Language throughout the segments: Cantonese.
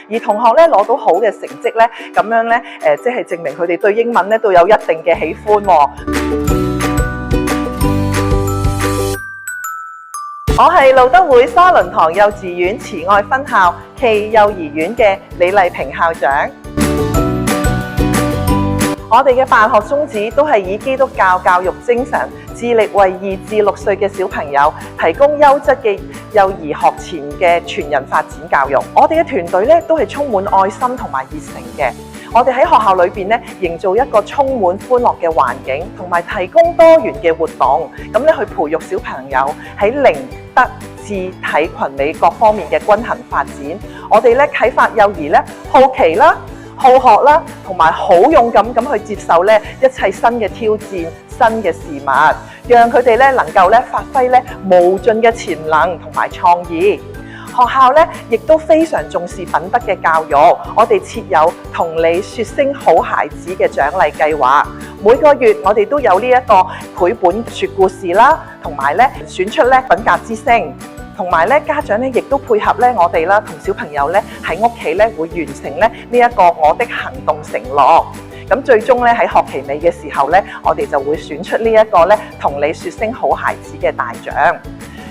而同學咧攞到好嘅成績咧，咁樣咧即係證明佢哋對英文咧都有一定嘅喜歡喎。我係路德會沙倫堂幼稚園慈愛分校暨幼兒園嘅李麗萍校長。我哋嘅辦學宗旨都係以基督教教育精神，致力為2至6歲嘅小朋友提供優質嘅幼兒學前嘅全人發展教育。我哋嘅團隊咧都係充滿愛心同埋熱誠嘅。我哋喺學校裏邊咧營造一個充滿歡樂嘅環境，同埋提供多元嘅活動，咁咧去培育小朋友喺靈、德、智、體、群美各方面嘅均衡發展。我哋咧啟發幼兒咧好奇啦、好學啦，同埋好勇敢咁去接受咧一切新嘅挑戰、新嘅事物，讓佢哋咧能夠咧發揮咧無盡嘅潛能同埋創意。學校咧亦都非常重視品德嘅教育，我哋設有同你說聲好孩子嘅獎勵計劃。每個月我哋都有呢一個繪本說故事啦，同埋咧選出咧品格之星。同埋咧，家長咧亦都配合咧我哋啦，同小朋友咧喺屋企咧會完成咧呢一個我的行動承諾。咁最終咧喺學期尾嘅時候咧，我哋就會選出呢一個咧同你說聲好孩子嘅大獎。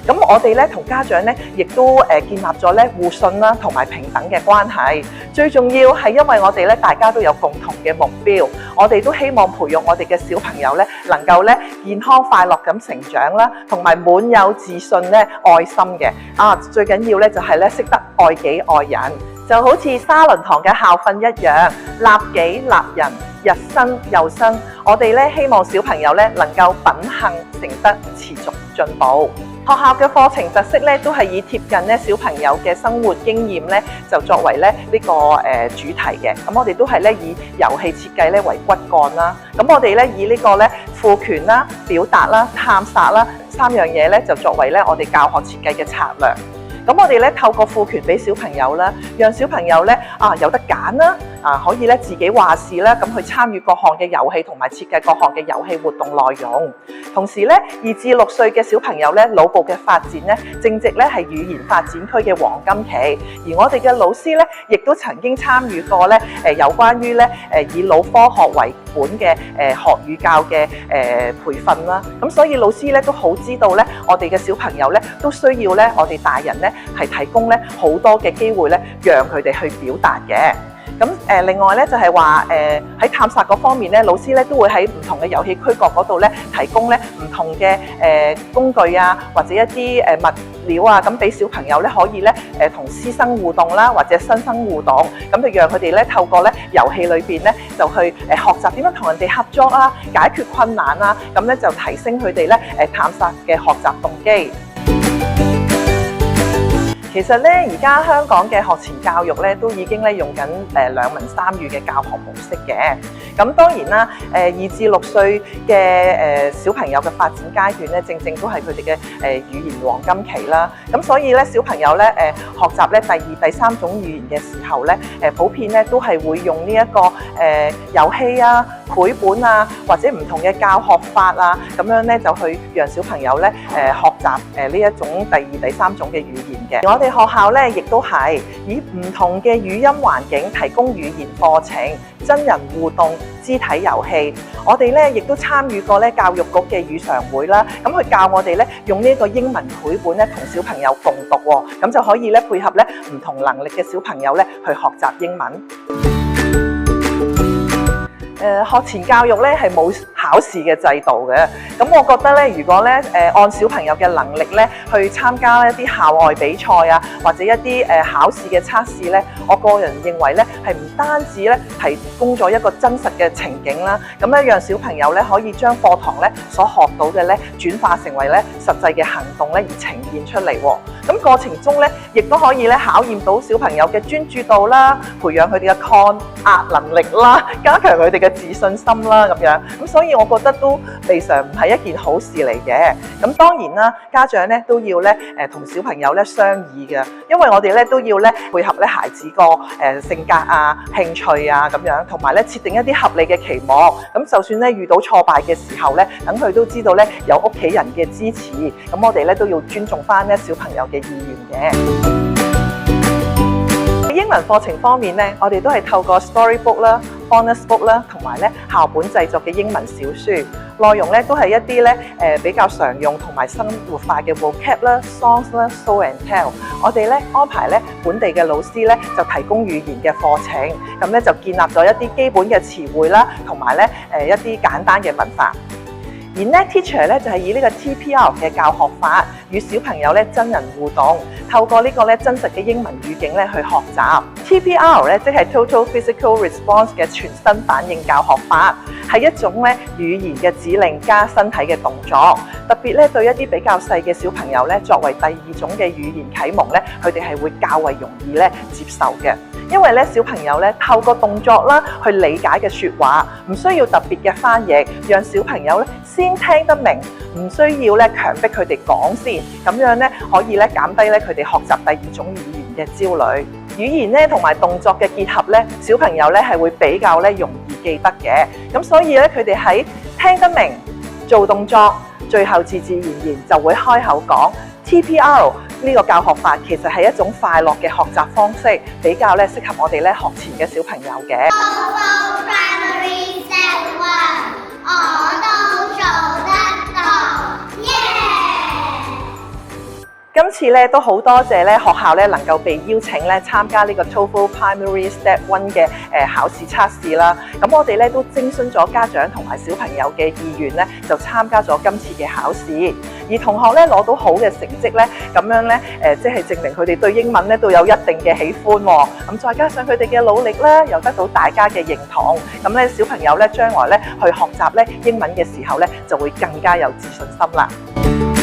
咁我哋咧同家長咧亦都建立咗咧互信啦，同埋平等嘅關係。最重要係因為我哋咧大家都有共同嘅目標，我哋都希望培育我哋嘅小朋友咧能夠咧健康快樂咁成長啦，同埋滿有自信咧愛心嘅。最緊要咧就係咧識得愛己愛人，就好似沙倫堂嘅校訓一樣，立己立人，日新又新。我哋咧希望小朋友咧能夠品行承德，持續進步。學校嘅課程特色咧，都係以貼近咧小朋友嘅生活經驗咧，就作為咧呢個主題嘅。咁我哋都係咧以遊戲設計咧為骨幹啦。咁我哋咧以呢個咧賦權啦、表達啦、探索啦3樣嘢咧，就作為咧我哋教學設計嘅策略。咁我哋咧透過賦權俾小朋友啦，讓小朋友咧有得揀啦，可以咧自己話事啦，咁去參與各項嘅遊戲同埋設計各項嘅遊戲活動內容。同時咧2至6歲嘅小朋友咧腦部嘅發展咧，正值咧係語言發展區嘅黃金期，而我哋嘅老師咧亦都曾經參與過咧有關於咧以腦科學為本嘅學語教嘅培訓啦。咁所以老師咧都好知道咧，我哋嘅小朋友咧都需要咧我哋大人咧係提供咧好多嘅機會咧，讓佢哋去表達嘅。咁另外咧就係話喺探索嗰方面咧，老師咧都會喺唔同嘅遊戲區角嗰度咧提供咧唔同嘅工具啊，或者一啲物料啊，咁俾小朋友咧可以咧同師生互動啦，或者新生互動，咁就讓佢哋咧透過咧遊戲裏邊咧就去學習點樣同人哋合作啊，解決困難啊，咁咧就提升佢哋咧探索嘅學習動機。其實咧，而家香港嘅學前教育咧，都已經咧用緊2文3語嘅教學模式嘅。咁當然啦，2至6歲嘅小朋友嘅發展階段咧，正都係佢哋嘅語言黃金期啦。咁所以咧，小朋友咧學習咧第2、第3種語言嘅時候咧，普遍咧都係會用呢一個遊戲啊、繪本啊，或者唔同嘅教學法啊，咁樣咧就去讓小朋友咧學習呢一種第2、第3種嘅語言嘅。我哋學校咧亦都係以唔同嘅語音環境提供語言課程、真人互動、肢體遊戲。我哋咧亦都參與過咧教育局嘅語常會啦，咁佢教我哋咧用呢個英文繪本咧同小朋友共讀喎，咁就可以咧配合咧唔同能力嘅小朋友咧去學習英文。學前教育咧係冇考試嘅制度嘅，咁我覺得咧，如果咧按小朋友嘅能力咧去參加一啲校外比賽啊，或者一啲考試嘅測試咧，我個人認為咧係唔單止咧提供咗一個真實嘅情景啦，咁咧讓小朋友咧可以將課堂咧所學到嘅咧轉化成為咧實際嘅行動咧而呈現出嚟喎。咁過程中咧亦都可以咧考驗到小朋友嘅專注度啦，培養佢哋嘅抗壓能力啦，加強佢哋嘅自信心啦咁樣。咁所以我覺得都未嘗唔係一件好事嚟嘅。咁當然啦，家長咧都要咧同小朋友咧商議嘅，因為我哋咧都要咧配合咧孩子個性格啊、興趣啊咁樣，同埋咧設定一啲合理嘅期望。咁就算咧遇到挫敗嘅時候咧，等佢都知道咧有屋企人嘅支持。咁我哋咧都要尊重翻咧小朋友嘅意願嘅。英英文課程方面咧，我哋都係透過 storybook 啦、bonus book 啦，同埋咧校本製作嘅英文小書，內容咧都係一啲咧比較常用同埋生活化嘅 vocab 啦、songs 啦、show and tell。我哋咧安排咧本地嘅老師咧就提供語言嘅課程，咁咧就建立咗一啲基本嘅詞彙啦，同埋咧一啲簡單嘅文法。而 NetTeacher 咧就係以呢個 TPR 嘅教學法，與小朋友咧真人互動，透過呢個咧真實嘅英文語境咧去學習。TPR 咧即係 Total Physical Response 嘅全身反應教學法，係一種咧語言嘅指令加身體嘅動作，特別咧對一啲比較細嘅小朋友咧，作為第二種嘅語言啟蒙咧，佢哋係會較為容易咧接受嘅。因為咧小朋友咧透過動作啦去理解嘅説話，唔需要特別嘅翻譯，讓小朋友咧先聽得明，唔需要咧強迫佢哋講先，咁樣咧可以咧減低咧佢哋學習第二種語言嘅焦慮。語言咧同埋動作嘅結合咧，小朋友咧係會比較咧容易記得嘅。咁所以咧佢哋喺聽得明、做動作，最後自自然然就會開口講。TPR 呢個教學法其實係一種快樂嘅學習方式，比較咧適合我哋咧學前嘅小朋友嘅。今次咧都好多謝咧學校咧能夠被邀請咧參加呢個 TOEFL Primary Step 1嘅考試測試啦。咁我哋咧都徵詢咗家長同埋小朋友嘅意願咧，就參加咗今次嘅考試。而同學咧攞到好嘅成績咧，咁樣咧即係證明佢哋對英文咧都有一定嘅喜歡喎。咁再加上佢哋嘅努力啦，又得到大家嘅認同，咁咧小朋友咧將來咧去學習咧英文嘅時候咧就會更加有自信心啦。